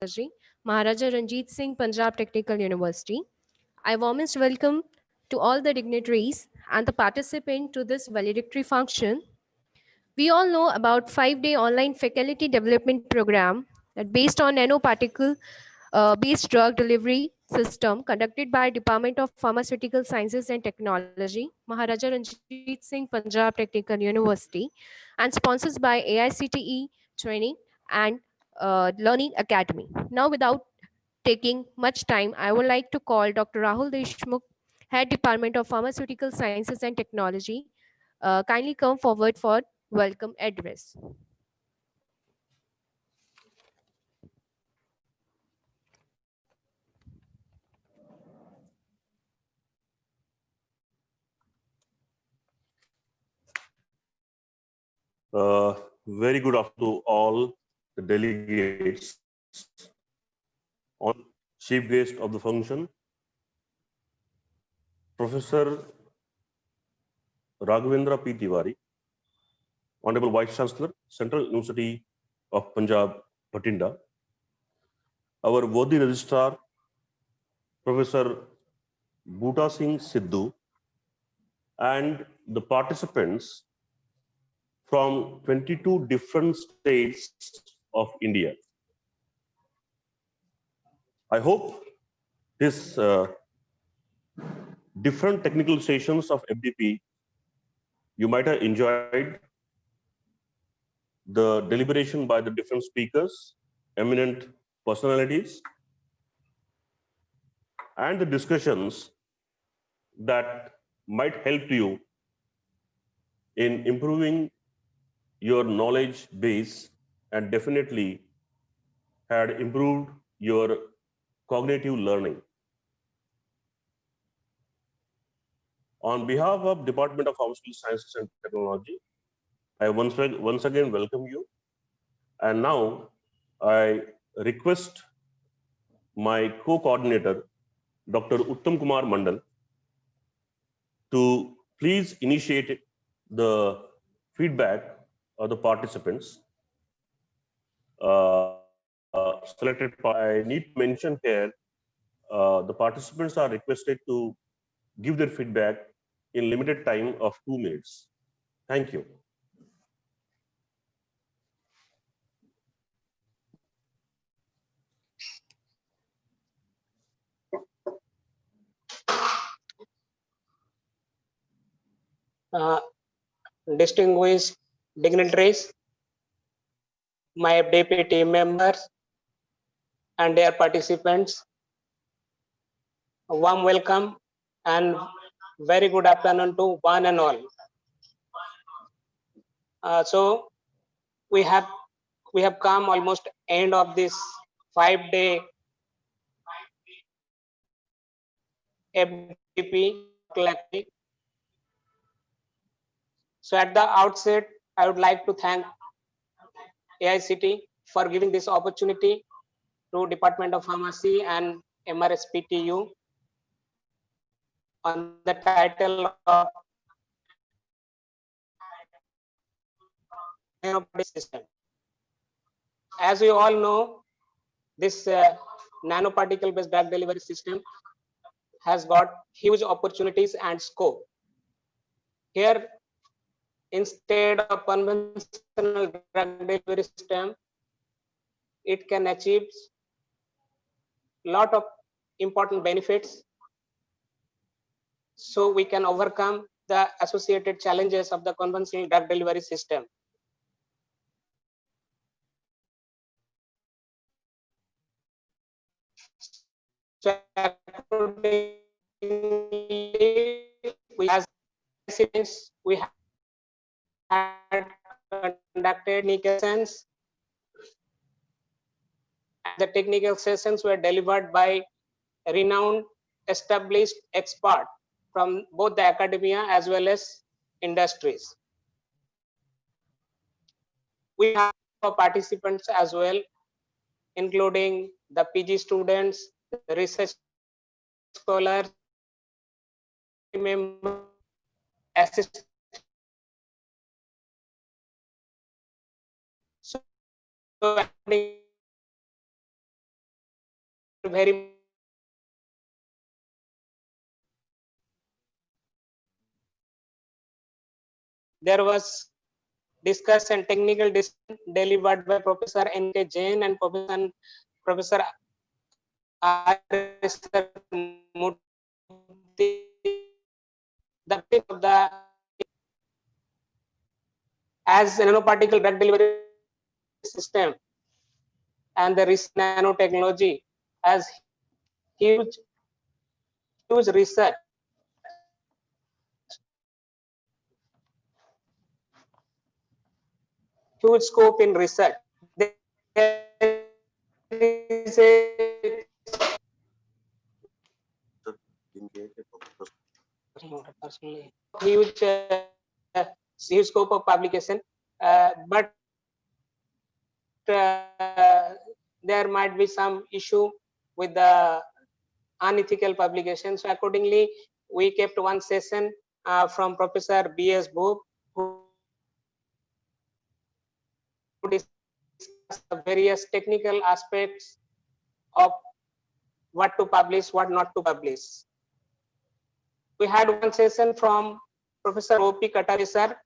Technology, Maharaja Ranjit Singh, Punjab Technical University. I warmest welcome to all the dignitaries and the participant to this valedictory function. We all know about 5-day online faculty development program that based on nanoparticle based drug delivery system conducted by Department of Pharmaceutical Sciences and Technology, Maharaja Ranjit Singh, Punjab Technical University, and sponsors by AICTE Training and Learning Academy. Now, without taking much time, I would like to call Dr. Rahul Deshmukh, Head Department of Pharmaceutical Sciences and Technology, kindly come forward for welcome address. Very good afternoon to all the delegates on chief guest of the function, Professor Raghavendra P. Tiwari, Honorable Vice Chancellor, Central University of Punjab, Bhatinda, our worthy registrar, Professor Bhuta Singh Sidhu, and the participants from 22 different states of India. I hope this different technical sessions of FDP, you might have enjoyed the deliberation by the different speakers, eminent personalities, and the discussions that might help you in improving your knowledge base and definitely had improved your cognitive learning. On behalf of Department of Pharmaceutical Sciences and Technology, I once again welcome you. And now I request my co-coordinator, Dr. Uttam Kumar Mandal, to please initiate the feedback of the participants. Selected, I need to mention here, the participants are requested to give their feedback in limited time of 2 minutes. Thank you. Distinguished dignitaries, my FDP team members, and dear participants, a warm welcome and very good afternoon to one and all. So we have come almost end of this 5-day FDP. So at the outset, I would like to thank AICT for giving this opportunity to Department of Pharmacy and MRSPTU on the title of system. As we all know, this nanoparticle based drug delivery system has got huge opportunities and scope. Here, instead of conventional drug delivery system, it can achieve lot of important benefits, so we can overcome the associated challenges of the conventional drug delivery system. So we had conducted sessions. The technical sessions were delivered by renowned established expert from both the academia as well as industries. We have participants as well, including the PG students, the research scholars, members, assistant. So very there was discussion, technical discussion delivered by Professor N.K. Jain and Professor R. Murthy. The of the as nanoparticle drug delivery system and the nanotechnology as huge research, huge scope in research. There is a huge huge scope of publication, but there might be some issue with the unethical publication. So accordingly, we kept one session from Professor B.S. Bhub, who discussed the various technical aspects of what to publish, what not to publish. We had one session from Professor O.P. Katare sir,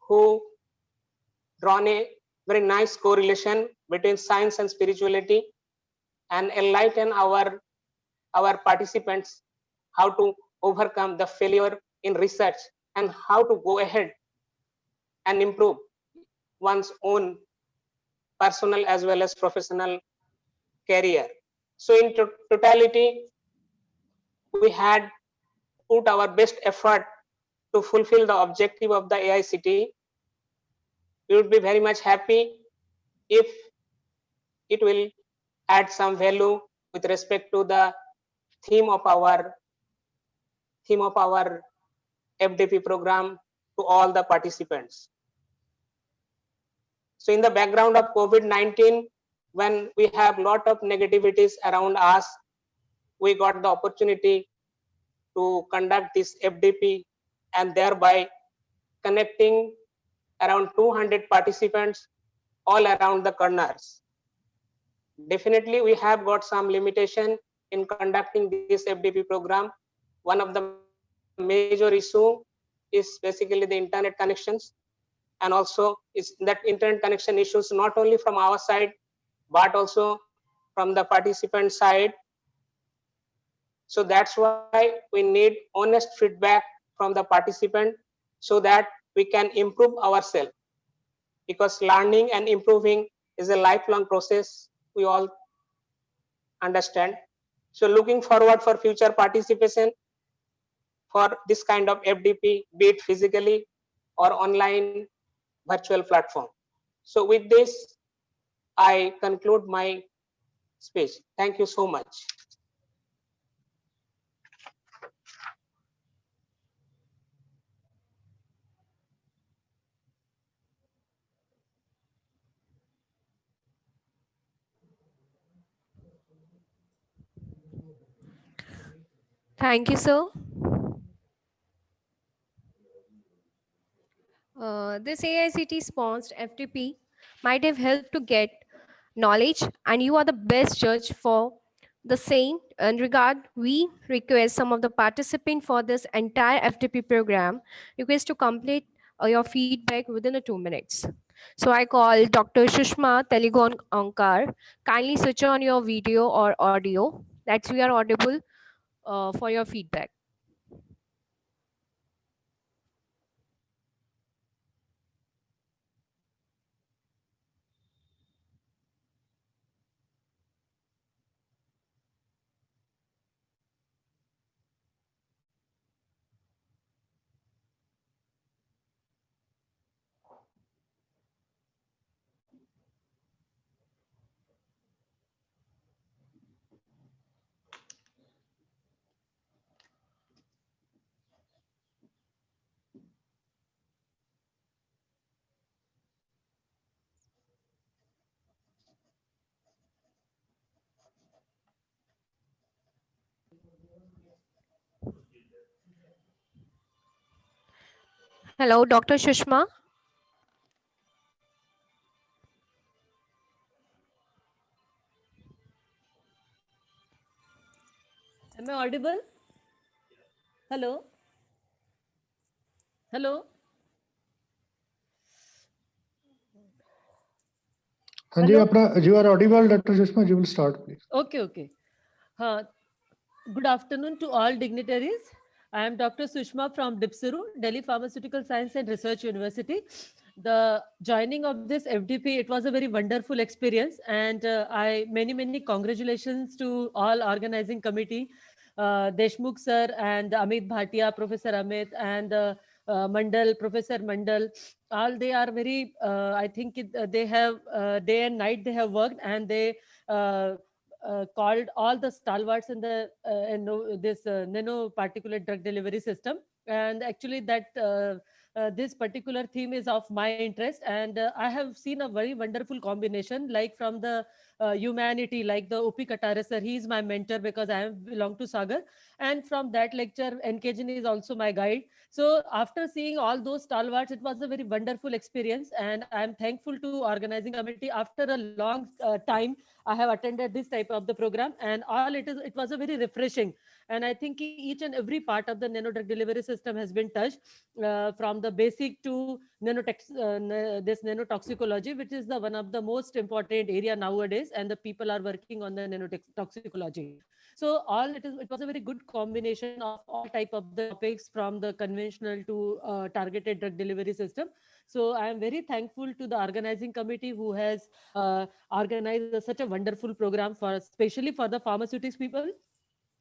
who drawn a very nice correlation between science and spirituality and enlighten our participants how to overcome the failure in research and how to go ahead and improve one's own personal as well as professional career. So in totality, we had put our best effort to fulfill the objective of the AICTE. We would be very much happy if it will add some value with respect to the theme of our FDP program to all the participants. So in the background of COVID-19, when we have lot of negativities around us, we got the opportunity to conduct this FDP and thereby connecting around 200 participants all around the corners. Definitely, we have got some limitation in conducting this FDP program. One of the major issue is basically the internet connections, and also is that internet connection issues not only from our side but also from the participant side. So that's why we need honest feedback from the participant so that we can improve ourselves, because learning and improving is a lifelong process, we all understand. So looking forward for future participation for this kind of FDP, be it physically or online virtual platform. So with this, I conclude my speech. Thank you so much. Thank you, sir. This AICT sponsored FTP might have helped to get knowledge, and you are the best judge for the same. In regard, we request some of the participants for this entire FTP program request to complete your feedback within 2 minutes. So I call Dr. Shushma Telugu Ankar. Kindly switch on your video or audio. That's we are audible for your feedback. Hello, Dr. Shushma. Am I audible? Hello? Hello? हाँ जी, अपना you are audible, Dr. Sushma. You will start, please. Okay, okay. Good afternoon to all dignitaries. I am Dr. Sushma from DIPSIRU, Delhi Pharmaceutical Science and Research University. The joining of this FDP, it was a very wonderful experience, and I many congratulations to all organizing committee, Deshmukh sir and Amit Bhatia, Professor Amit, and Mandal, Professor Mandal. All they are very, I think they have day and night they have worked, and they called all the stalwarts in the this nano particulate drug delivery system. And actually that this particular theme is of my interest, and I have seen a very wonderful combination, like from the humanity, like the Upi Katare sir, he is my mentor because I belong to Sagar, and from that lecture NKJN is also my guide. So after seeing all those stalwarts, it was a very wonderful experience, and I am thankful to organizing committee. After a long time I have attended this type of the program, and all it was a very refreshing. And I think each and every part of the nano drug delivery system has been touched, from the basic to this nanotoxicology, which is the one of the most important area nowadays, and the people are working on the nanotoxicology. So it was a very good combination of all type of the topics, from the conventional to targeted drug delivery system. So I am very thankful to the organizing committee who has organized such a wonderful program for, especially for the pharmaceutics people,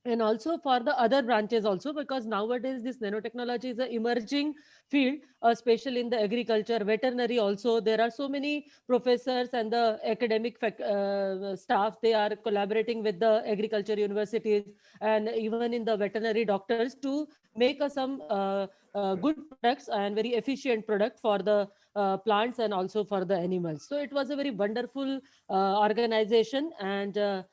and also for the other branches also, because nowadays this nanotechnology is an emerging field, especially in the agriculture, veterinary also. There are so many professors and the academic staff, they are collaborating with the agriculture universities and even in the veterinary doctors to make some good products and very efficient product for the plants and also for the animals. So it was a very wonderful organization, and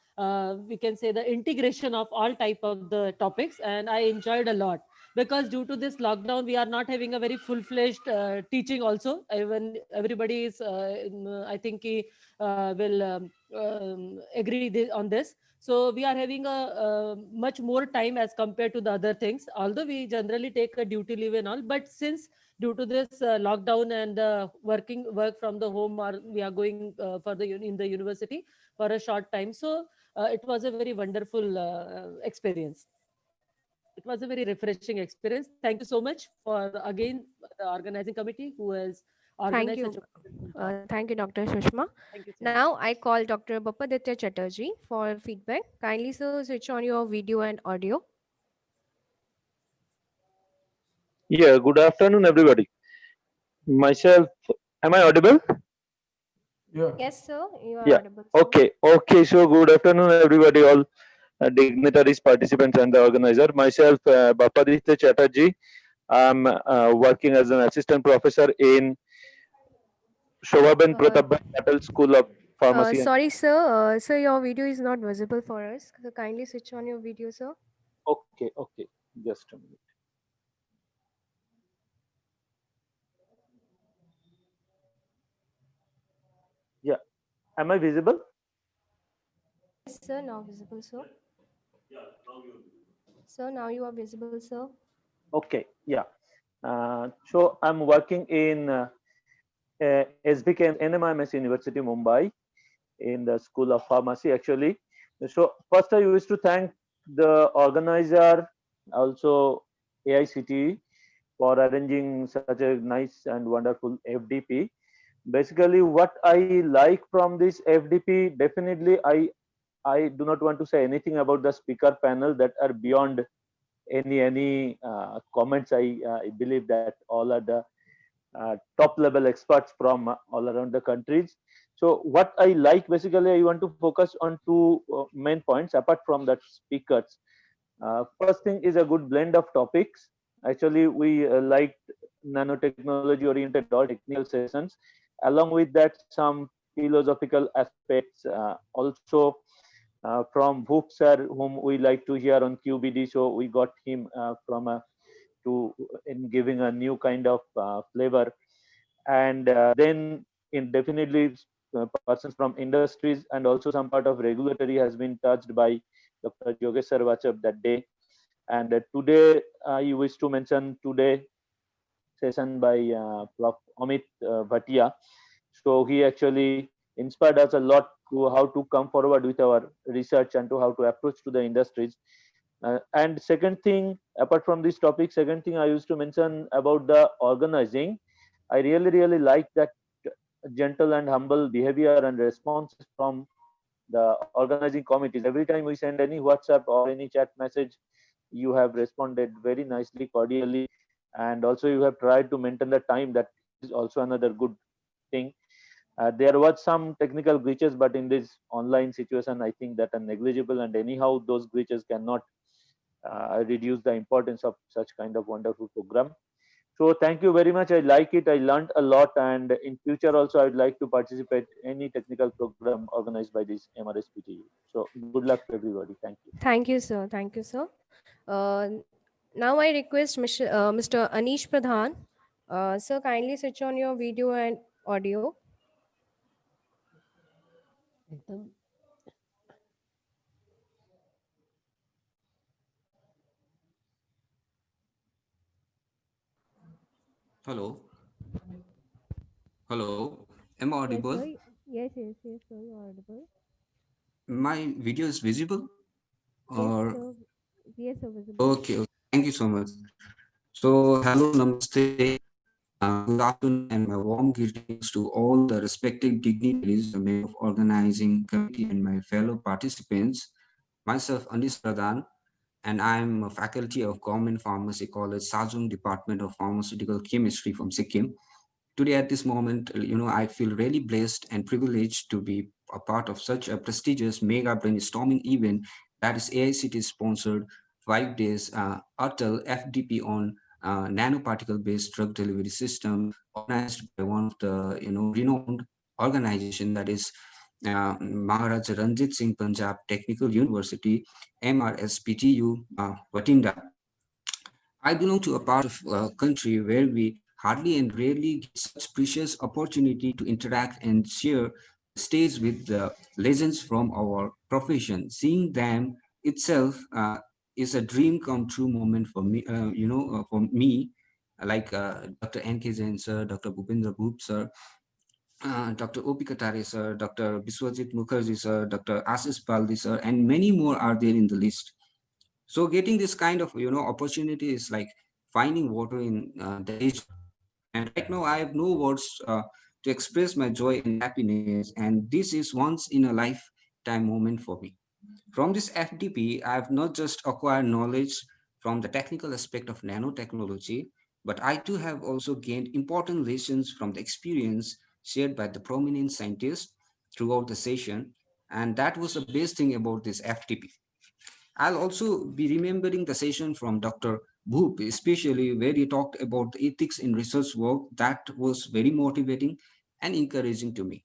we can say the integration of all type of the topics, and I enjoyed a lot, because due to this lockdown we are not having a very full-fledged teaching also. Even everybody is I think he will agree on this. So we are having a much more time as compared to the other things, although we generally take a duty leave and all. But since due to this lockdown and work from the home, or we are going for the in the university for a short time, so it was a very wonderful experience. It was a very refreshing experience. Thank you so much for again the organizing committee who has Thank organized you. such a wonderful job. Thank you, Dr. Sushma. Thank you so much. Now I call Dr. Bapaditya Chatterjee for feedback. Kindly, sir, switch on your video and audio. Yeah, good afternoon, everybody. Myself, am I audible? Yeah. Yes, sir, you are Yeah. audible. Sir. Okay. So, good afternoon, everybody, all dignitaries, participants, and the organizer. Myself, Bapaditya Chatterjee. I'm working as an assistant professor in Shobhaben Pratap Patel School of Pharmacy. Sorry, sir. Sir, your video is not visible for us. So kindly switch on your video, sir. Okay. Just a minute. Yeah. Am I visible? Yes, sir. Now visible, sir. Sir, now you are visible, sir. Okay. Yeah. So, I'm working in SBK NMIMS University, Mumbai, in the School of Pharmacy, actually. So first I wish to thank the organizer, also AICTE, for arranging such a nice and wonderful FDP. Basically, what I like from this FDP, definitely I do not want to say anything about the speaker panel that are beyond any comments. I believe that all are the top level experts from all around the countries. So what I like, basically I want to focus on two main points apart from that speakers. First thing is a good blend of topics. Actually we liked nanotechnology oriented all technical sessions. Along with that, some philosophical aspects, also from Bhup sir, whom we like to hear on QBD. So we got him from a to in giving a new kind of flavor. And then in definitely persons from industries and also some part of regulatory has been touched by Dr. Yogesh Sarvachab that day. And today, you wish to mention today session by Prof. Amit Bhatia. So he actually inspired us a lot to how to come forward with our research and to how to approach to the industries. And second thing, apart from this topic, second thing I used to mention about the organizing, I really like that gentle and humble behavior and responses from the organizing committees. Every time we send any WhatsApp or any chat message, you have responded very nicely, cordially, and also you have tried to maintain the time. That is also another good thing. There was some technical glitches, but in this online situation, I think that are negligible, and anyhow, those glitches cannot reduce the importance of such kind of wonderful program. So thank you very much. I like it. I learned a lot, and in future also I would like to participate any technical program organized by this MRSPTU. So good luck to everybody. Thank you. Thank you, sir. Thank you, sir. Uh, now I request Mr. Anish Pradhan. Sir, kindly switch on your video and audio. एकदम Hello. Hello. Am I Yes, audible? sir. Yes, sir. You're audible. My video is visible? Yes, Or sir. Yes, sir, visible. okay. Thank you so much. So hello, namaste. Good afternoon and my warm greetings to all the respective dignitaries, the member of organizing committee and my fellow participants. Myself, Anish Pradhan, and I'm a faculty of Government Pharmacy College, Sajong Department of Pharmaceutical Chemistry from Sikkim. Today at this moment, I feel really blessed and privileged to be a part of such a prestigious mega brainstorming event that is AICT sponsored 5 days Atal FDP on nanoparticle based drug delivery system organized by one of the renowned organization, that is Maharaja Ranjit Singh Punjab Technical University, MRSPTU, Vatinda. I belong to a part of a country where we hardly and rarely get such precious opportunity to interact and share stage with the legends from our profession. Seeing them itself is a dream come true moment for me. For me, like Dr. N.K. Jain sir, Dr. Bhupendra Bhup sir, Dr. O.P. Katare sir, Dr. Biswajit Mukherjee sir, Dr. Ashish Baldi sir, and many more are there in the list. So getting this kind of opportunity is like finding water in the desert. And right now I have no words to express my joy and happiness, and this is once in a lifetime moment for me. From this FDP, I have not just acquired knowledge from the technical aspect of nanotechnology, but I too have also gained important lessons from the experience shared by the prominent scientists throughout the session. And that was the best thing about this FTP. I'll also be remembering the session from Dr. Bhoop, especially where he talked about the ethics in research work. That was very motivating and encouraging to me.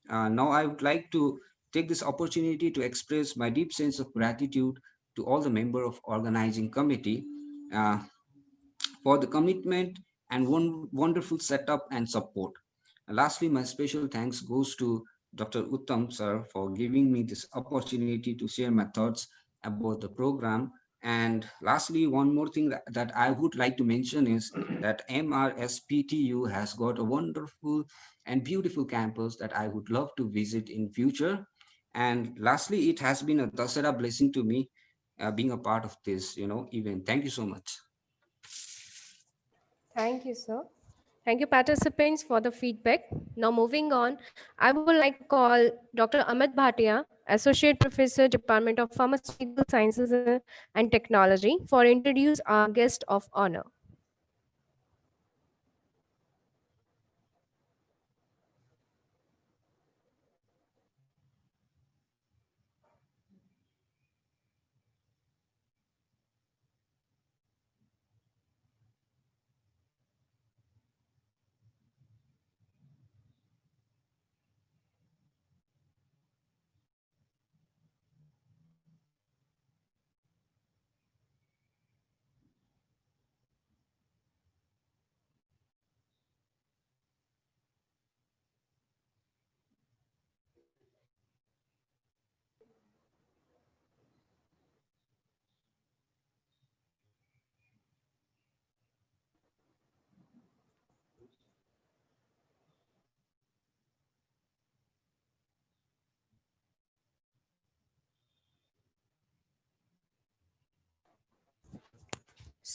Now, I would like to take this opportunity to express my deep sense of gratitude to all the member of organizing committee uh, for the commitment and one wonderful setup and support. Lastly, my special thanks goes to Dr. Uttam sir for giving me this opportunity to share my thoughts about the program. And lastly, one more thing that I would like to mention is that MRSPTU has got a wonderful and beautiful campus that I would love to visit in future. And lastly, it has been a Dasara blessing to me being a part of this, event. Thank you so much. Thank you, sir. Thank you, participants, for the feedback. Now, moving on, I would like to call Dr. Amit Bhatia, Associate Professor, Department of Pharmaceutical Sciences and Technology, for introduce our guest of honor.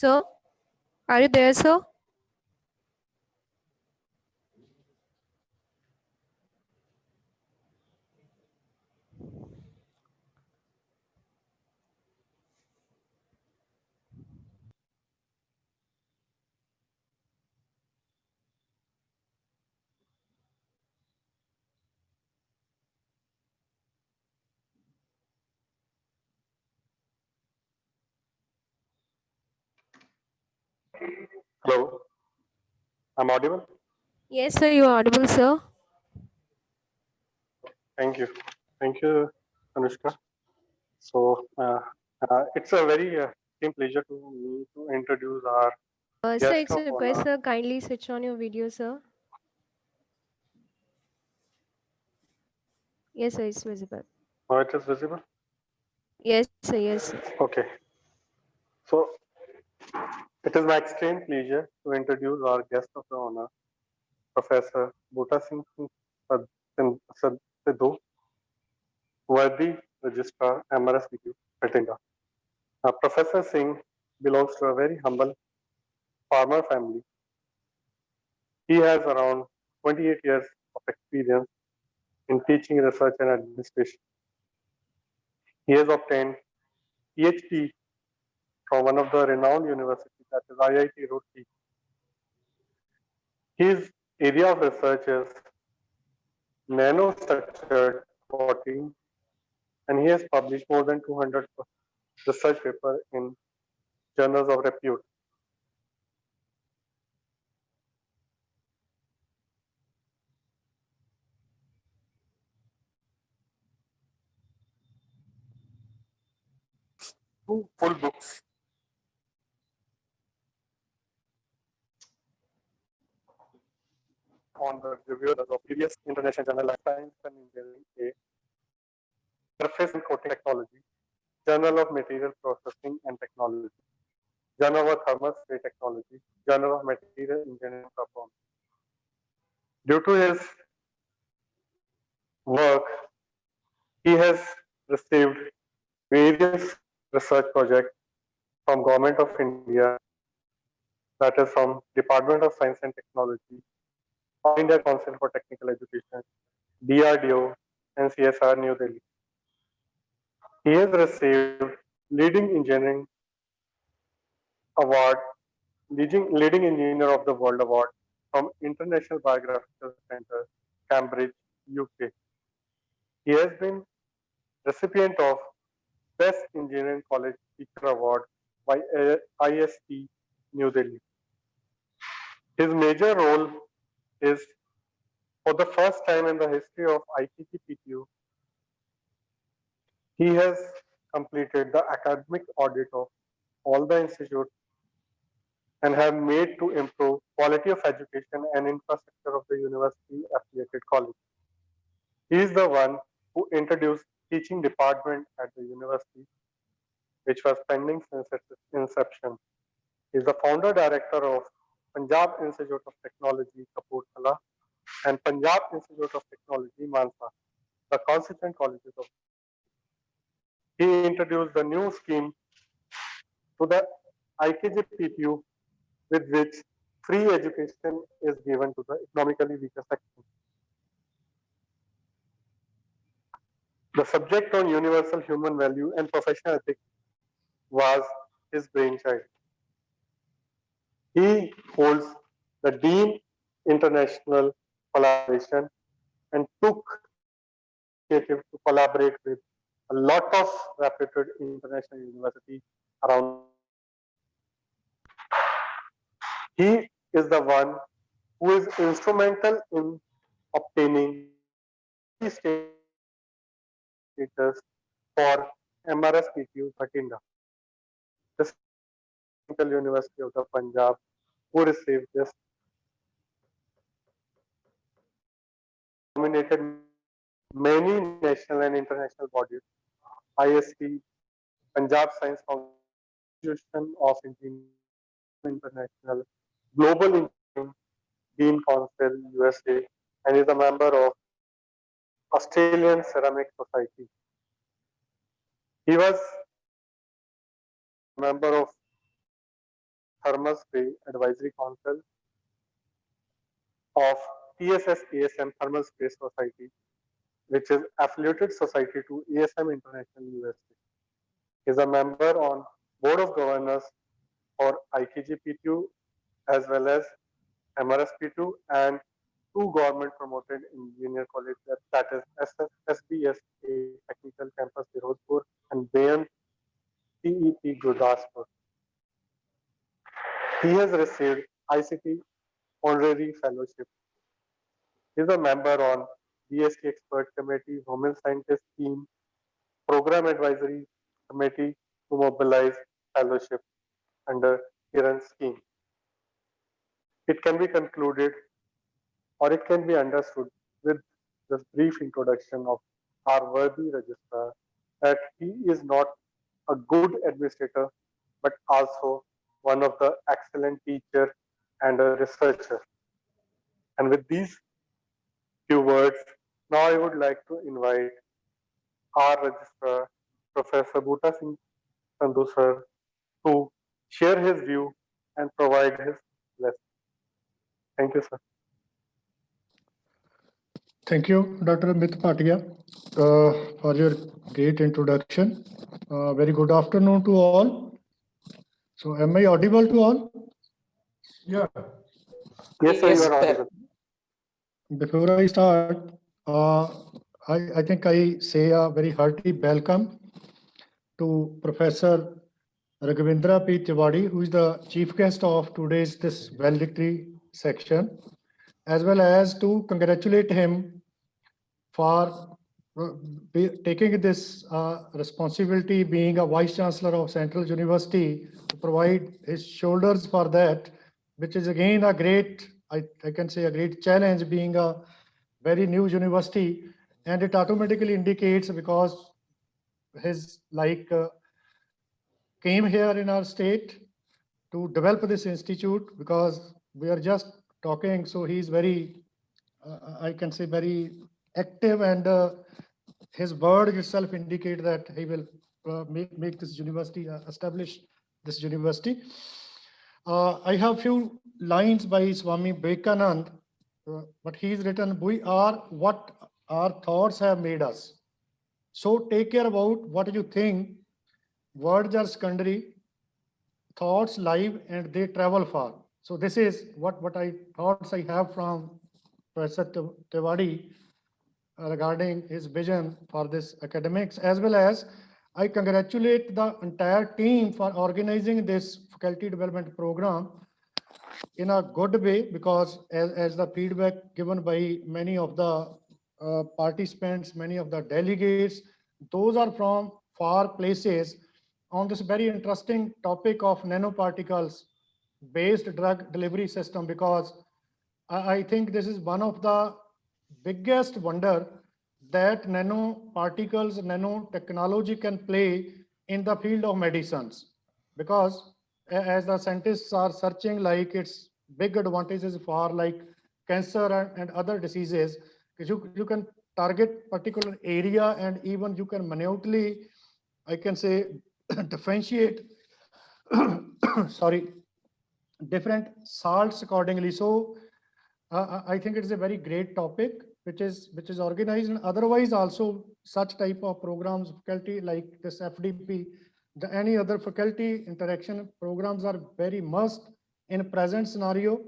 Sir, are you there, sir? Hello, I'm audible. Yes, sir, you are audible, sir. Thank you. Thank you, Anushka. So it's a very extreme pleasure to me to introduce our Sir, guest it's of a request, honor. sir. Kindly switch on your video, sir. Yes, sir, it's visible. Oh, it is visible. Yes, sir, yes, sir. Okay. So it is my extreme pleasure to introduce our guest of the honor, Professor Bhuta Singh Sidhu, worthy registrar, MRSPQ, Bhatinda. Professor Singh belongs to a very humble farmer family. He has around 28 years of experience in teaching, research, and administration. He has obtained PhD from one of the renowned universities, that is IIT Roorkee. His area of research is nanostructured protein, and he has published more than 200 research papers in journals of repute. Two full books on the review of previous international journal of science and engineering, a surface and coating technology, Journal of Material Processing and Technology, Journal of Thermal Spray Technology, Journal of Material Engineering Performance. Due to his work, he has received various research projects from Government of India, that is from Department of Science and Technology, All India Council for Technical Education, DRDO, and CSR New Delhi. He has received Leading Engineering Award, Leading Engineer of the World Award from International Biographical Center, Cambridge, UK. He has been recipient of Best Engineering College Teacher Award by IST New Delhi. His major role is, for the first time in the history of IKG-PTU, he has completed the academic audit of all the institutes and have made to improve quality of education and infrastructure of the university affiliated college. He is the one who introduced teaching department at the university, which was pending since its inception. He is the founder director of Punjab Institute of Technology, Kapurthala, and Punjab Institute of Technology, Mansa, the constituent colleges of. He introduced the new scheme to the IKG-PTU, with which free education is given to the economically weaker section. The subject on universal human value and professional ethics was his brainchild. He holds the Dean International Collaboration and took initiative to collaborate with a lot of reputed international universities around. He is the one who is instrumental in obtaining status for MRSPQ Bhatinda, the Central University of the Punjab, who received this nominated many national and international bodies, IST, Punjab Science Foundation, Institution of Engineering International, Global Engineering Dean Council, USA, and is a member of Australian Ceramic Society. He was a member of Thermal Spray Advisory Council of TSS ASM Thermal Space Society, which is affiliated society to ASM International University. He is a member on Board of Governors for IKG-P2 as well as MRS-P2 and two government promoted engineer colleges, that is SBSA Technical Campus Firozpur and BAM TEP Gurdaspur. He has received ICT Honorary Fellowship. He is a member on BST Expert Committee, Women Scientist Team, Program Advisory Committee to mobilize fellowship under Kiran scheme. It can be concluded or it can be understood with this brief introduction of our worthy registrar that he is not a good administrator, but also one of the excellent teacher and a researcher. And with these few words, now I would like to invite our registrar, Professor Bhuta Singh Sandhu sir, to share his view and provide his lesson. Thank you, sir. Thank you, Dr. Amit Bhatia, for your great introduction. Very good afternoon to all. So, am I audible to all? Yeah. Yes, sir, you are audible. Before I start, I think I say a very hearty welcome to Professor Raghavendra P. Tiwari, who is the chief guest of today's this valedictory section, as well as to congratulate him for taking this responsibility, being a vice chancellor of Central University, to provide his shoulders for that, which is again a great, I can say a great challenge, being a very new university. And it automatically indicates, because his came here in our state to develop this institute, because we are just talking, so he's very, I can say very active, and his word itself indicate that he will make this university, establish this university. I have few lines by Swami Vivekanand, but he's written, "We are what our thoughts have made us. So take care about what you think. Words are secondary, thoughts live, and they travel far." So this is what thoughts I have from Professor Tiwari regarding his vision for this academics, as well as I congratulate the entire team for organizing this faculty development program in a good way, because as the feedback given by many of the participants, many of the delegates, those are from far places on this very interesting topic of nanoparticles based drug delivery system, because I think this is one of the biggest wonder that nanoparticles, nanotechnology can play in the field of medicines, because as the scientists are searching like its big advantages for like cancer and other diseases, you can target particular area, and even you can minutely, I can say, differentiate sorry, different salts accordingly. So I think it is a very great topic which is organized, and otherwise also such type of programs, faculty like this FDP, any other faculty interaction programs are very must in present scenario,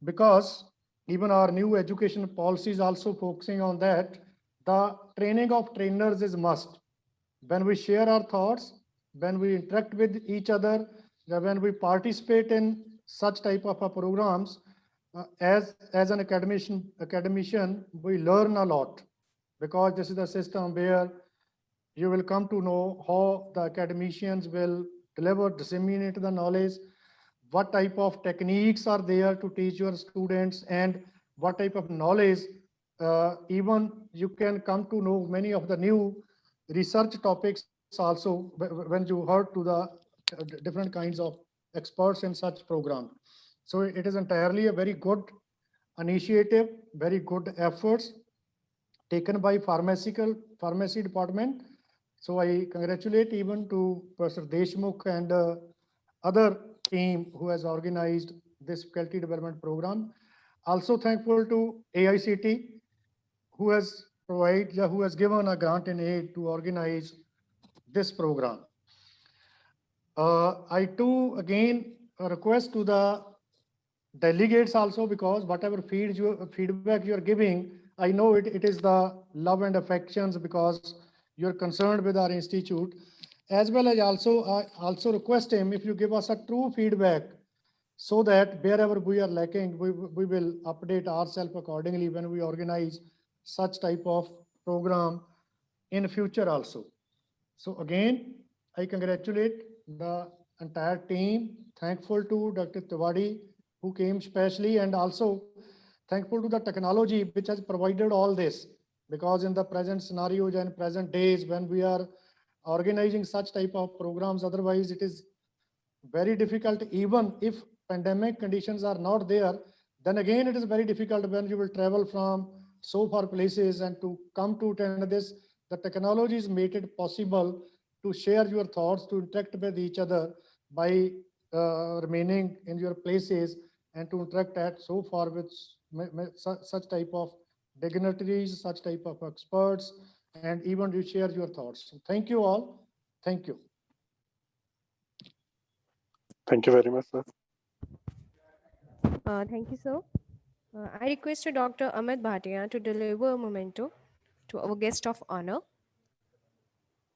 because even our new education policy is also focusing on that. The training of trainers is must. When we share our thoughts, when we interact with each other, when we participate in such type of programs, as an academician, we learn a lot, because this is the system where you will come to know how the academicians will deliver, disseminate the knowledge, what type of techniques are there to teach your students, and what type of knowledge, even you can come to know many of the new research topics also when you heard to the different kinds of experts in such program. So it is entirely a very good initiative, very good efforts taken by pharmacy department. So I congratulate even to Professor Deshmukh and other team who has organized this faculty development program. Also thankful to AICT who has given a grant and aid to organize this program. I too again request to the delegates also, because whatever feedback you are giving, I know it is the love and affections because you're concerned with our institute, as well as I also request him, if you give us a true feedback, so that wherever we are lacking, we will update ourselves accordingly when we organize such type of program in future also. So again, I congratulate the entire team, thankful to Dr. Tiwari who came specially, and also thankful to the technology which has provided all this, because in the present scenarios and present days when we are organizing such type of programs, otherwise it is very difficult. Even if pandemic conditions are not there, then again it is very difficult when you will travel from so far places and to come to attend this. The technology has made it possible to share your thoughts, to interact with each other by remaining in your places, and to interact at so far with such type of dignitaries, such type of experts, and even you share your thoughts. So thank you all. Thank you. Thank you very much, sir. Thank you, sir. I request Dr. Amit Bhatia to deliver a memento to our guest of honor.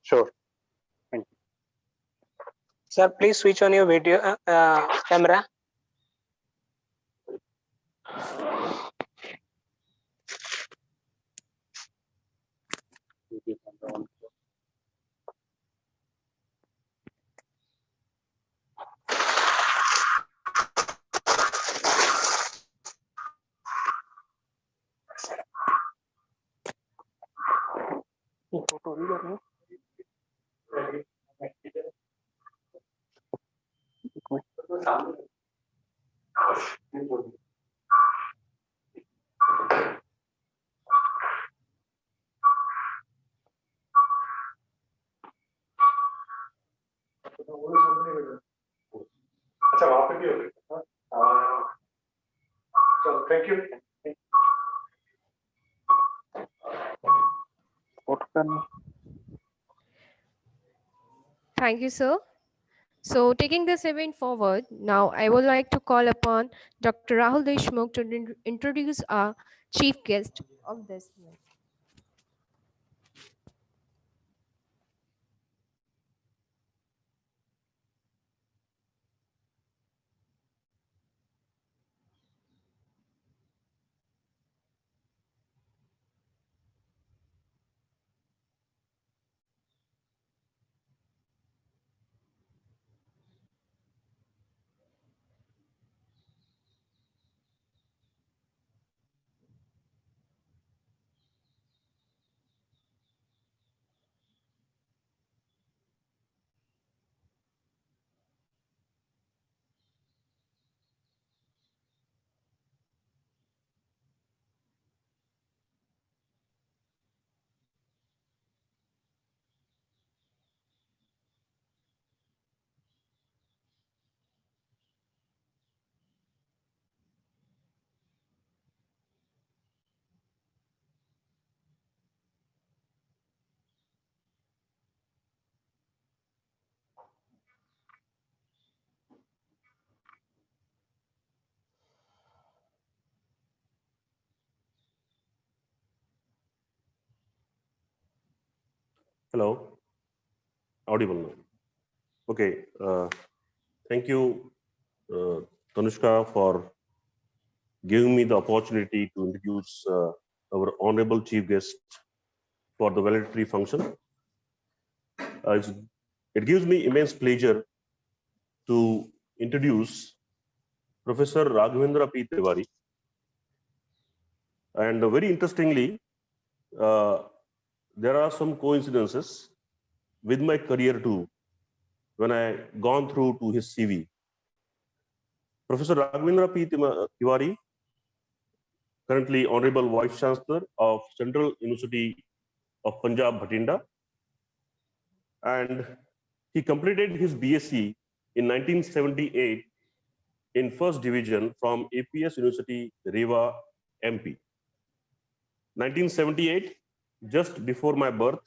Sure. Sir, please switch on your video camera. Thank you. Thank you, sir. So taking this event forward, now I would like to call upon Dr. Rahul Deshmukh to introduce our chief guest of this event. Hello, audible now. Okay, thank you, Tanushka, for giving me the opportunity to introduce our honorable chief guest for the valedictory function. It gives me immense pleasure to introduce Professor Raghavendra P. Tiwari. And very interestingly, there are some coincidences with my career too, when I gone through to his CV. Professor Raghavendra P. Tiwari, currently Honorable Vice Chancellor of Central University of Punjab, Bhatinda, and he completed his BSc in 1978 in first division from APS University, Rewa, MP. 1978, just before my birth,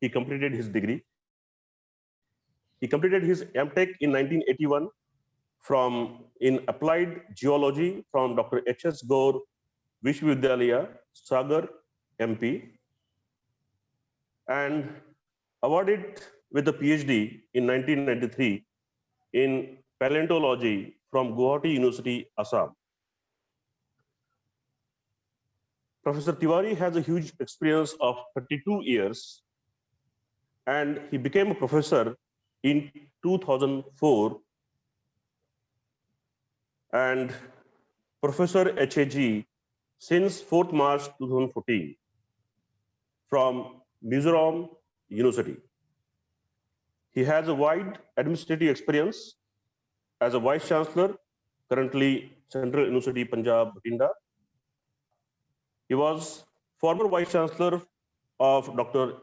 he completed his degree. He completed his MTech in 1981 in applied geology from Dr. H.S. Gaur Vishwavidyalaya, Sagar, MP, and awarded with a PhD in 1993 in paleontology from Guwahati University, Assam. Professor Tiwari has a huge experience of 32 years, and he became a professor in 2004, and Professor HAG since 4th March 2014 from Mizoram University. He has a wide administrative experience as a Vice Chancellor, currently Central University, Punjab, Bhatinda. He was former Vice Chancellor of Dr.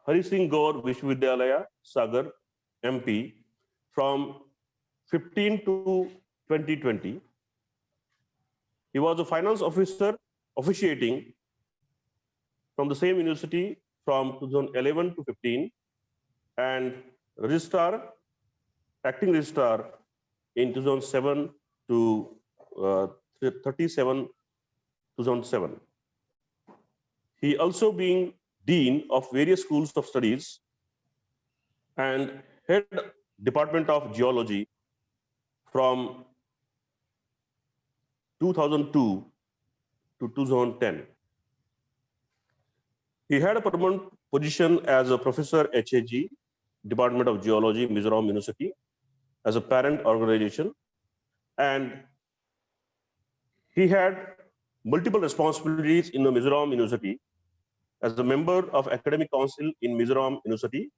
Hari Singh Gaur Vishwavidyalaya, Sagar, MP, from 15 to 2020. He was a finance officer officiating from the same university from 2011 to 15, and registrar, acting registrar in 2007 to 2007. He also being dean of various schools of studies and head Department of Geology from 2002 to 2010. He had a permanent position as a professor HAG, Department of Geology, Mizoram University, as a parent organization, and he had multiple responsibilities in the Mizoram University as a member of Academic Council in Mizoram University,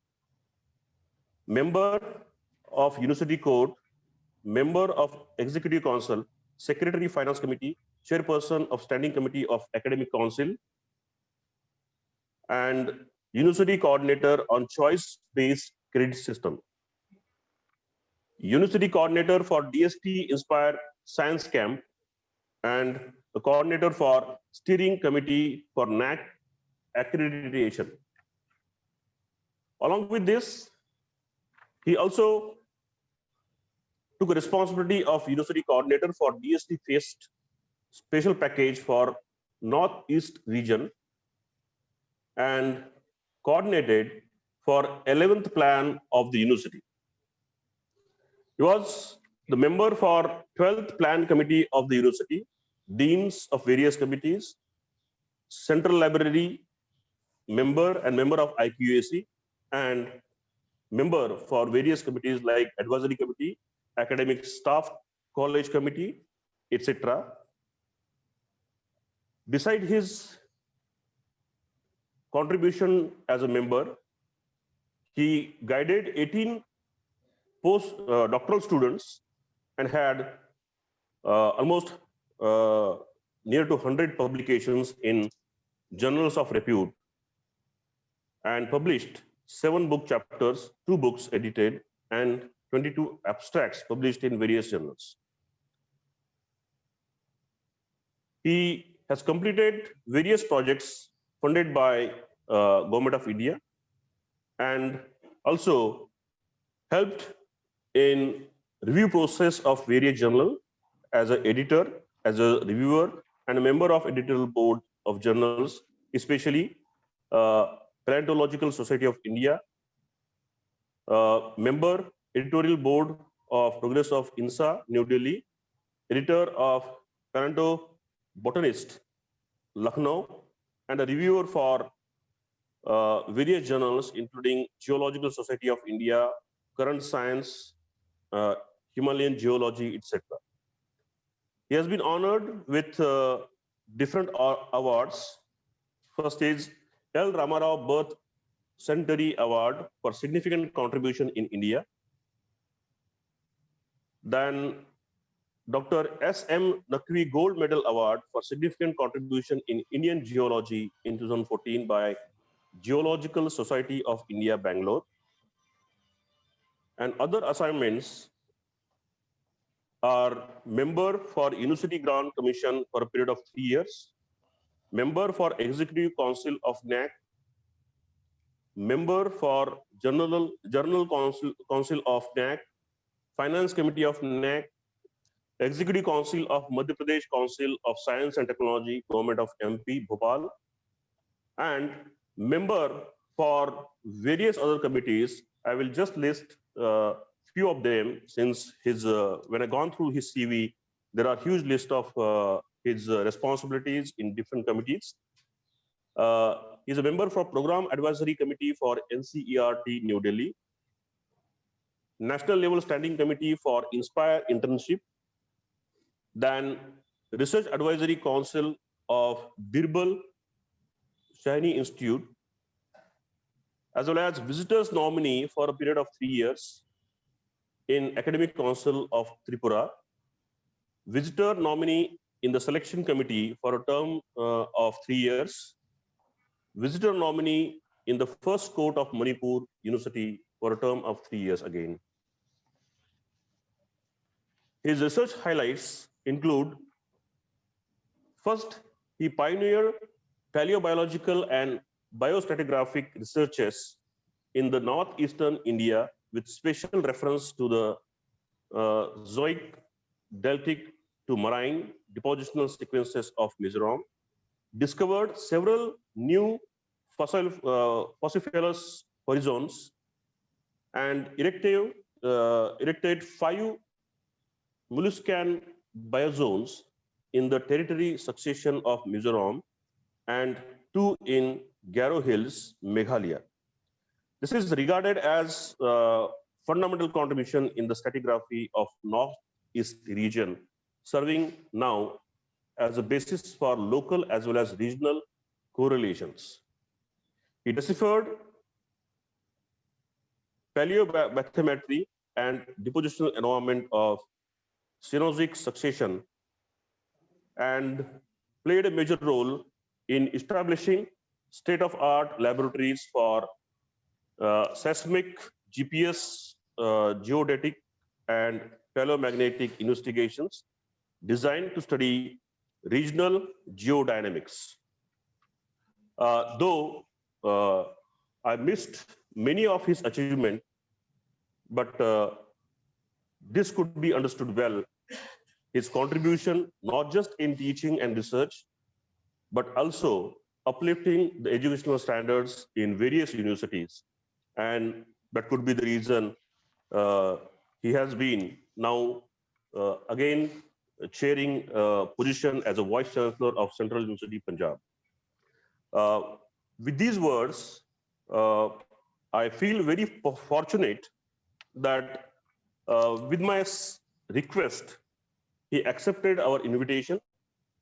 member of University Court, member of Executive Council, Secretary Finance Committee, Chairperson of Standing Committee of Academic Council, and University Coordinator on Choice-Based Credit System. University Coordinator for DST Inspire Science Camp, and the Coordinator for Steering Committee for NAC Accreditation. Along with this, he also took a responsibility of University Coordinator for DST Faced Special Package for Northeast region and coordinated for 11th plan of the university. He was the member for 12th plan committee of the university, deans of various committees, central library member and member of IQAC, and member for various committees like advisory committee, academic staff college committee, etc. Beside his contribution as a member, he guided 18 post-doctoral students and had almost near to 100 publications in journals of repute, and published 7 book chapters, 2 books edited, and 22 abstracts published in various journals. He has completed various projects funded by Government of India, and also helped in review process of various journals as an editor, as a reviewer, and a member of editorial board of journals, especially Paleontological Society of India, member editorial board of Progress of INSA, New Delhi, editor of Paleontobotanist, Lucknow, and a reviewer for various journals, including Geological Society of India, Current Science, Himalayan Geology, etc. He has been honored with different awards. First is L. Ramarao Birth Centenary Award for significant contribution in India. Then Dr. S.M. Naqvi Gold Medal Award for significant contribution in Indian geology in 2014 by Geological Society of India, Bangalore. and other assignments are member for University Grant Commission for a period of 3 years, member for Executive Council of NAC, member for Journal Council of NAC, Finance Committee of NAC, Executive Council of Madhya Pradesh Council of Science and Technology, Government of MP, Bhopal, and member for various other committees. I will just list few of them, since his when I gone through his CV, there are huge list of his responsibilities in different committees. He's a member for Program Advisory Committee for NCERT New Delhi, National Level Standing Committee for Inspire Internship, then Research Advisory Council of Birbal Shahini Institute, as well as Visitors Nominee for a period of 3 years in Academic Council of Tripura, Visitor Nominee in the Selection Committee for a term of 3 years, Visitor Nominee in the First Court of Manipur University for a term of 3 years again. His research highlights include: first, he pioneered paleobiological and biostratigraphic researches in the northeastern India with special reference to the Zoic, Deltic to Marine depositional sequences of Mizoram, discovered several new fossiliferous horizons, and erected 5 molluscan biozones in the territory succession of Mizoram and 2 in Garo Hills, Meghalaya. This is regarded as fundamental contribution in the stratigraphy of Northeast region, serving now as a basis for local as well as regional correlations. He deciphered paleobathymetry and depositional environment of Cenozoic succession and played a major role in establishing state-of-art laboratories for seismic, GPS, geodetic, and paleomagnetic investigations designed to study regional geodynamics. Though I missed many of his achievements, but this could be understood well. His contribution, not just in teaching and research, but also uplifting the educational standards in various universities. And that could be the reason he has been now again chairing position as a Vice Chancellor of Central University, Punjab. With these words, I feel very fortunate that with my request, he accepted our invitation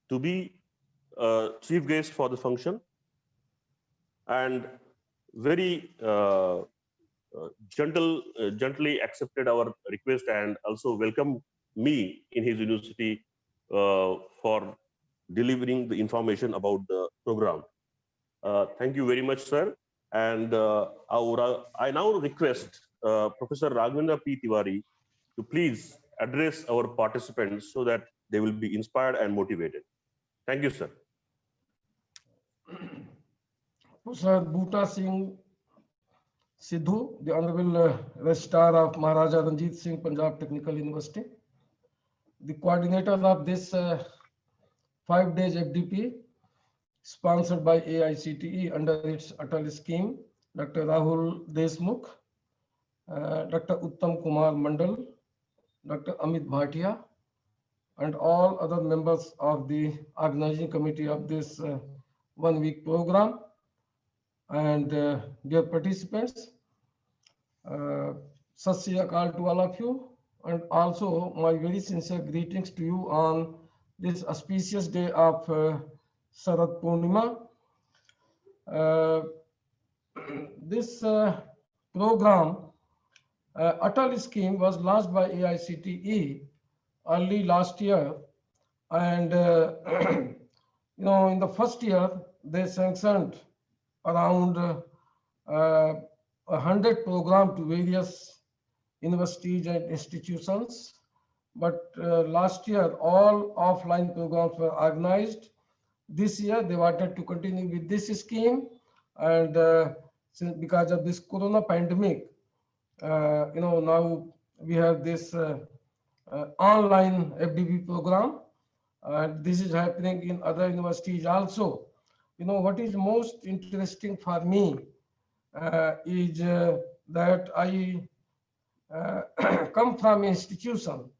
to be chief guest for the function, and very gently accepted our request and also welcomed me in his university for delivering the information about the program. Thank you very much, sir. And I now request Professor Raghavendra P. Tiwari to please address our participants so that they will be inspired and motivated. Thank you, sir. Professor Bhuta Singh Sidhu, the Honorable Registrar of Maharaja Ranjit Singh Punjab Technical University, the coordinator of this 5 days FDP sponsored by AICTE under its Atal scheme, Dr. Rahul Deshmukh, Dr. Uttam Kumar Mandal, Dr. Amit Bhatia, and all other members of the organizing committee of this 1-week program, and dear participants, Sat Sri Akal to all of you, and also my very sincere greetings to you on this auspicious day of Sharad Purnima. This program, Atal scheme, was launched by AICTE early last year, and in the first year they sanctioned around 100 programs to various universities and institutions. But last year, all offline programs were organized. This year, they wanted to continue with this scheme. And since because of this corona pandemic, now we have this online FDP program. And this is happening in other universities also. What is most interesting for me is that I come from an institution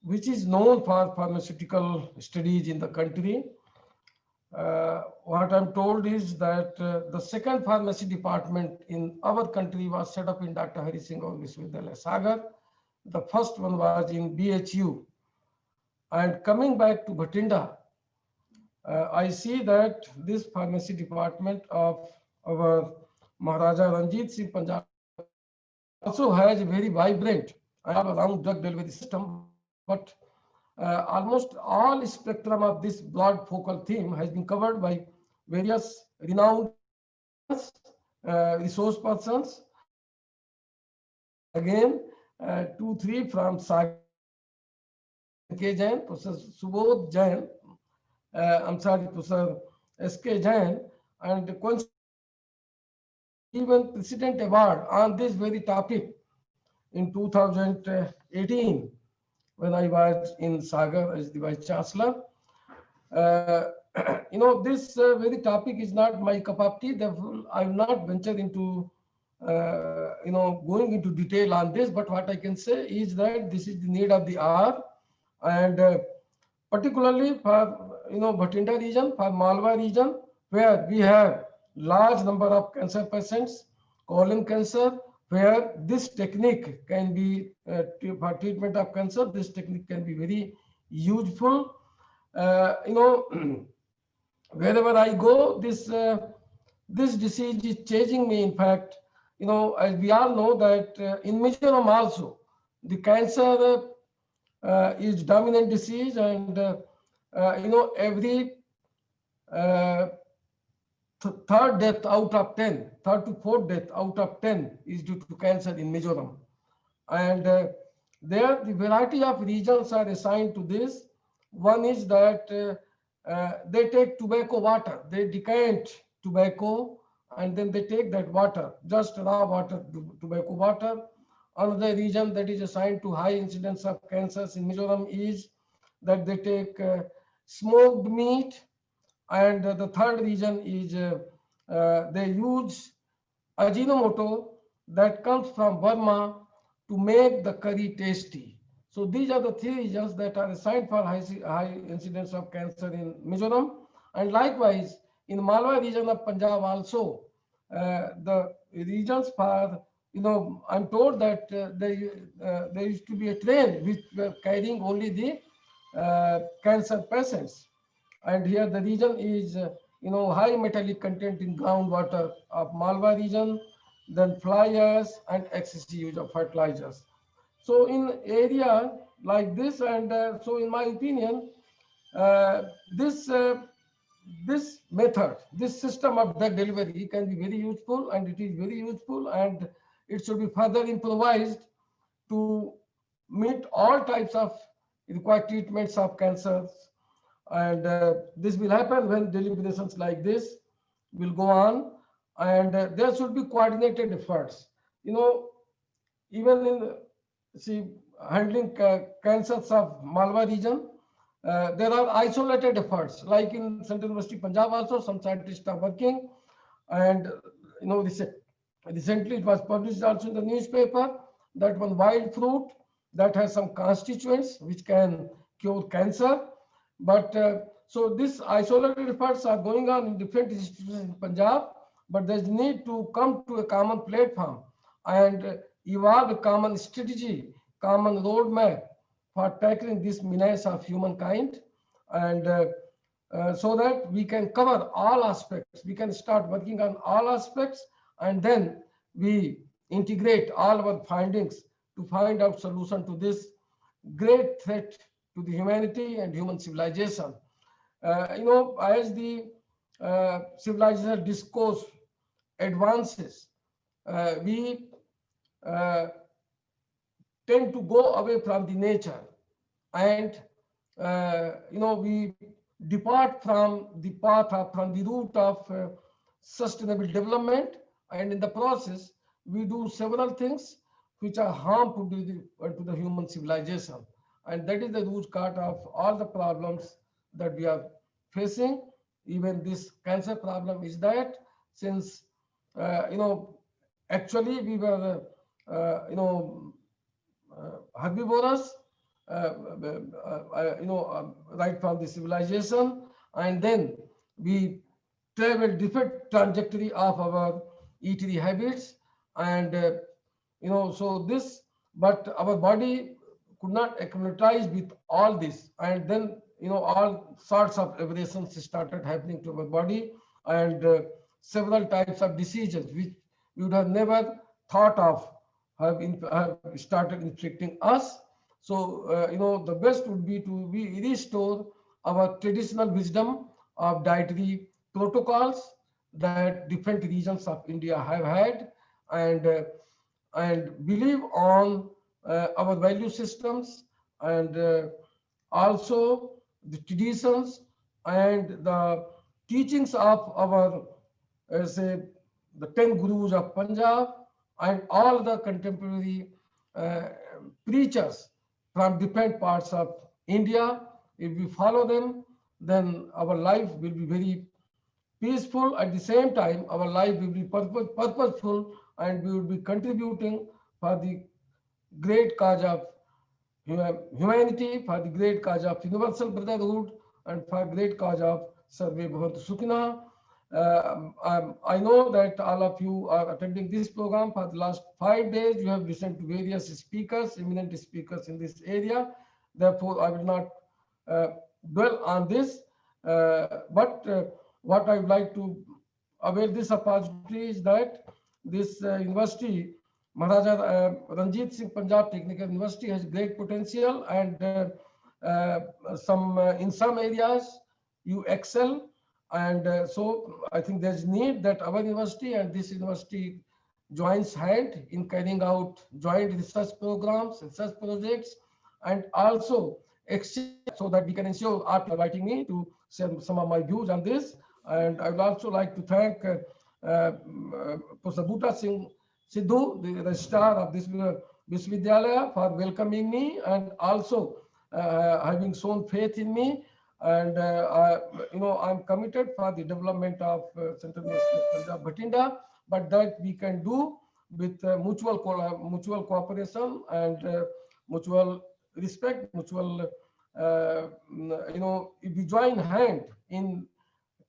which is known for pharmaceutical studies in the country. What I'm told is that the second pharmacy department in our country was set up in Dr. Hari Singh Gaur Vishwavidyalaya, Sagar. The first one was in BHU. And coming back to Bhatinda, I see that this pharmacy department of our Maharaja Ranjit Singh Punjab also has a very vibrant all-around drug delivery system, but almost all spectrum of this broad focal theme has been covered by various renowned resource persons. Again, 2-3 from Sagar K. Jain, Professor Subodh Jain, Professor S.K. Jain, and even President Award on this very topic in 2018 when I was in Sagar as the Vice Chancellor. This very topic is not my cup of tea. Therefore, I will not venture into going into detail on this. But what I can say is that this is the need of the hour, and particularly for Bhatinda region, for Malwa region, where we have large number of cancer patients, colon cancer, where this technique can be for treatment of cancer. This technique can be very useful. Wherever I go, this disease is chasing me. In fact, as we all know that in Mizoram also, the cancer is dominant disease, and every third death out of 10, third to fourth death out of 10 is due to cancer in Mizoram. And there the variety of regions are assigned to this. One is that they take tobacco water, they decant tobacco, and then they take that water, just raw water, tobacco water. Another region that is assigned to high incidence of cancers in Mizoram is that they take smoked meat. And the third region is they use Ajinomoto that comes from Burma to make the curry tasty. So these are the three regions that are assigned for high incidence of cancer in Mizoram. And likewise, in Malwa region of Punjab also, the regions for, I'm told that there used to be a train which were carrying only the cancer patients. And here the region is, high metallic content in groundwater of Malwa region, then fly ash and excessive use of fertilizers. So in area like this, and so in my opinion, this method, this system of drug delivery can be very useful, and it is very useful, and it should be further improvised to meet all types of required treatments of cancers. And this will happen when deliberations like this will go on, and there should be coordinated efforts. Even in handling cancers of Malwa region, there are isolated efforts. Like in Central University Punjab also, some scientists are working, and recently it was published also in the newspaper that one wild fruit that has some constituents which can cure cancer. But so these isolated efforts are going on in different institutions in Punjab, but there's need to come to a common platform and evolve a common strategy, common roadmap for tackling this menace of humankind, and so that we can cover all aspects. We can start working on all aspects, and then we integrate all our findings to find out solution to this great threat to the humanity and human civilization. As the civilization discourse advances, we uh, tend to go away from the nature, and we depart from the path of, from the route of sustainable development, and in the process we do several things which are harmful to the human civilization, and that is the root cause of all the problems that we are facing. Even this cancer problem is that, since actually we were herbivorous, right from the civilization, and then we travel different trajectory of our eatery habits, and so this, but our body could not acclimatize with all this, and then all sorts of aberrations started happening to our body, and several types of diseases which we would have never thought of have started inflicting us. So the best would be to restore our traditional wisdom of dietary protocols that different regions of India have had, and believe on our value systems, and also the traditions and the teachings of our, say, the 10 gurus of Punjab, and all the contemporary uh, preachers from different parts of India. If we follow them, then our life will be very peaceful. At the same time, our life will be purposeful, and we will be contributing for the great cause of humanity, for the great cause of universal brotherhood, and for great cause of Sarve Bhavantu Sukhina. I know that all of you are attending this program for the last 5 days. You have listened to various speakers, eminent speakers in this area. Therefore, I will not dwell on this. But what I would like to avail this opportunity is that this university, Maharaja Ranjit Singh Punjab Technical University, has great potential, and in some areas you excel, and so I think there's need that our university and this university joins hand in carrying out joint research programs, research projects, and also exchange, so that we can ensure, after inviting me to share some of my views on this. And I would also like to thank Professor Bhuta Singh Sidhu, the registrar of this Viswavidyalaya, for welcoming me, and also having shown faith in me. And I'm committed for the development of Central University of Punjab Bhatinda, but that we can do with mutual cooperation, and mutual respect, mutual if we join hand in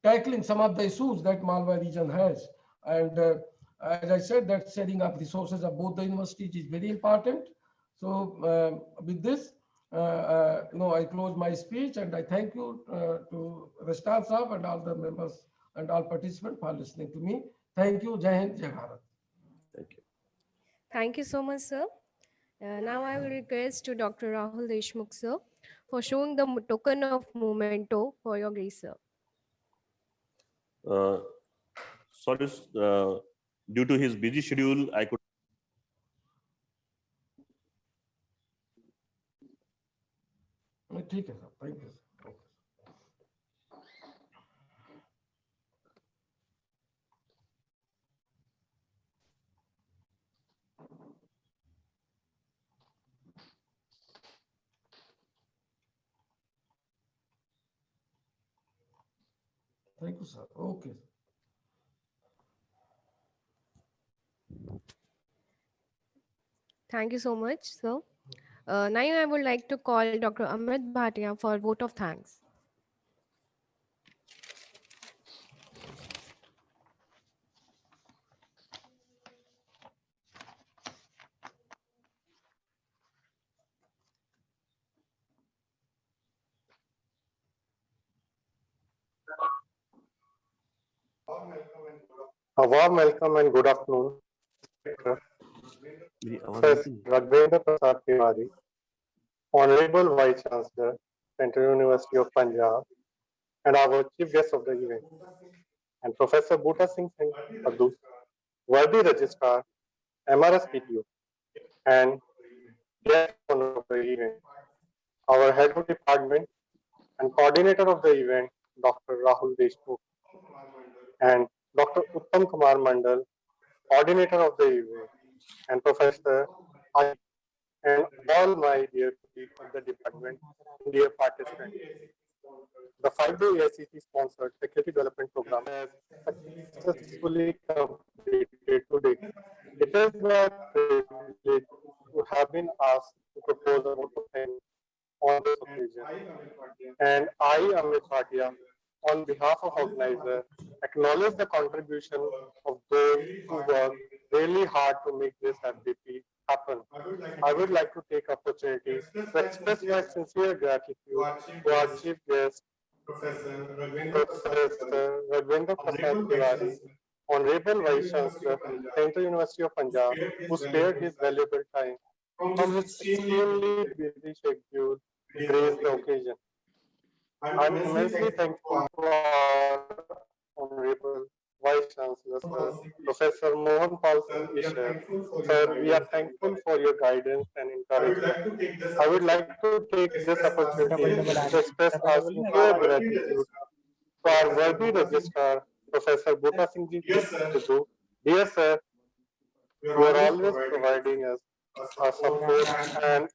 tackling some of the issues that Malwa region has. And as I said, that setting up resources of both the universities is very important. So with this, I close my speech, and I thank you to Registrar Sahab and all the members and all participants for listening to me. Thank you. Jai Hind, Jai Bharat. Thank you. Thank you so much, sir. Now I will request to Dr. Rahul Deshmukh, sir, for showing the token of memento for your grace, sir. Sorry, due to his busy schedule, I could. ठीक है sir, thank you sir. Thank you, sir. Okay. Thank you so much, sir. Now I would like to call Dr. Amit Bhatia for vote of thanks. A warm welcome and good afternoon. Professor Raghvendra Prasad Tiwari, Honorable Vice Chancellor, Central University of Punjab, and our chief guest of the event, and Professor Bhuta Singh Sidhu, worthy registrar, MRS PTU, and guest of the event, our head of department and coordinator of the event, Dr. Rahul Deshmukh, and Dr. Uttam Kumar Mandal, coordinator of the event, and Professor I, and all my dear colleagues of the department, dear participants. The 5-day AICT sponsored faculty development program has successfully completed today. It is my privilege to have been asked to propose a vote of thanks on this occasion. And I, Amit Bhatia, on behalf of organizer, acknowledge the contribution of those who work really hard to make this FDP happen. I would like to take opportunity to express my sincere gratitude to our chief guest, Professor Raghavendra Prasad Tiwari, Honorable Vice Chancellor, Central University of Punjab, who spared his valuable time from his extremely busy schedule to grace the occasion. I'm immensely thankful to our Honorable Vice Chancellor, Sir, Professor Mohan Pal Ishar. Sir, we are thankful for your guidance and encouragement. I would like to take this opportunity to express our sincere gratitude to our worthy registrar, Professor Bhuta Singh Ji Sidhu. Dear Sir, you are always providing us our support and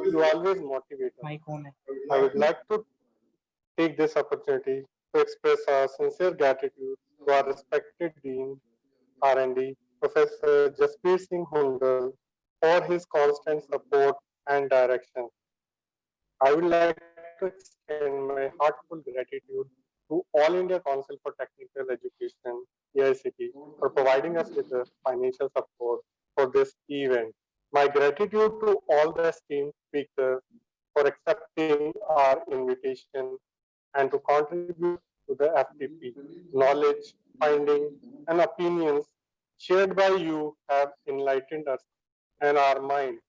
you always motivate us. I would like to take this opportunity to express our sincere gratitude to our respected Dean R&D, Professor Jaspreet Singh Hundal, for his constant support and direction. I would like to extend my heartfelt gratitude to All India Council for Technical Education, AICT, for providing us with the financial support for this event. My gratitude to all the esteemed speakers for accepting our invitation and to contribute to the FTP. Knowledge, finding, and opinions shared by you have enlightened us and our mind,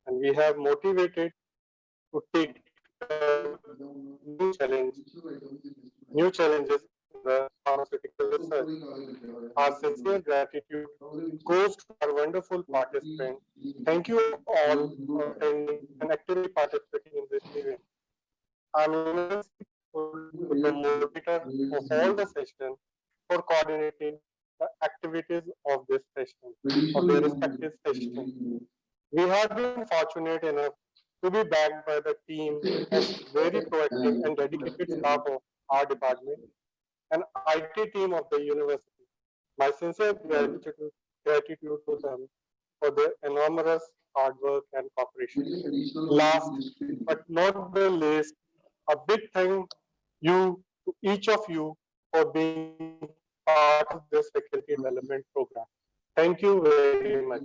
and we have motivated to take new challenges in the pharmaceutical research. Our sincere gratitude goes to our wonderful participants. Thank you all for attending and actively participating in this event. I'm immensely grateful to the moderator of all the session for coordinating the activities of this session, of their respective session. We have been fortunate enough to be backed by the team of very proactive and dedicated staff of our department and IT team of the university. My sincere gratitude to them for their enormous hard work and cooperation. Last but not the least, a big thank you to each of you for being part of this faculty development program. Thank you very much.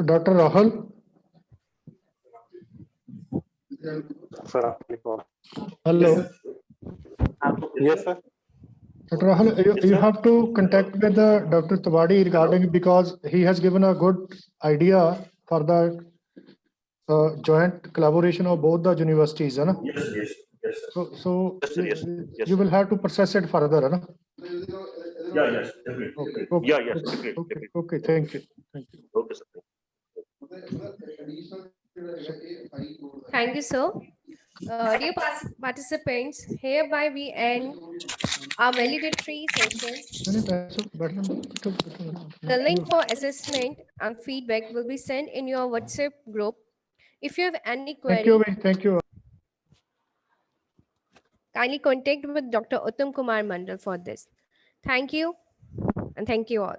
Dr. Rahul, Sir, hello. yes, sir. Dr. Rahul, you have to contact with Dr. Tiwari regarding, because he has given a good idea for the joint collaboration of both the universities. Yes, Yes, sir. So Yes, sir, yes, yes, you will sir. have to process it further. Yeah, yes, definitely. Okay, definitely. okay, Yeah, yes, okay, definitely. okay, definitely. okay, thank you. Thank you. Okay, sir. Thank you, sir. Dear participants, hereby we end our valedictory session. The link for assessment and feedback will be sent in your WhatsApp group. If you have any query, Thank you. kindly contact with Dr. Uttam Kumar Mandal for this. Thank you, and thank you all.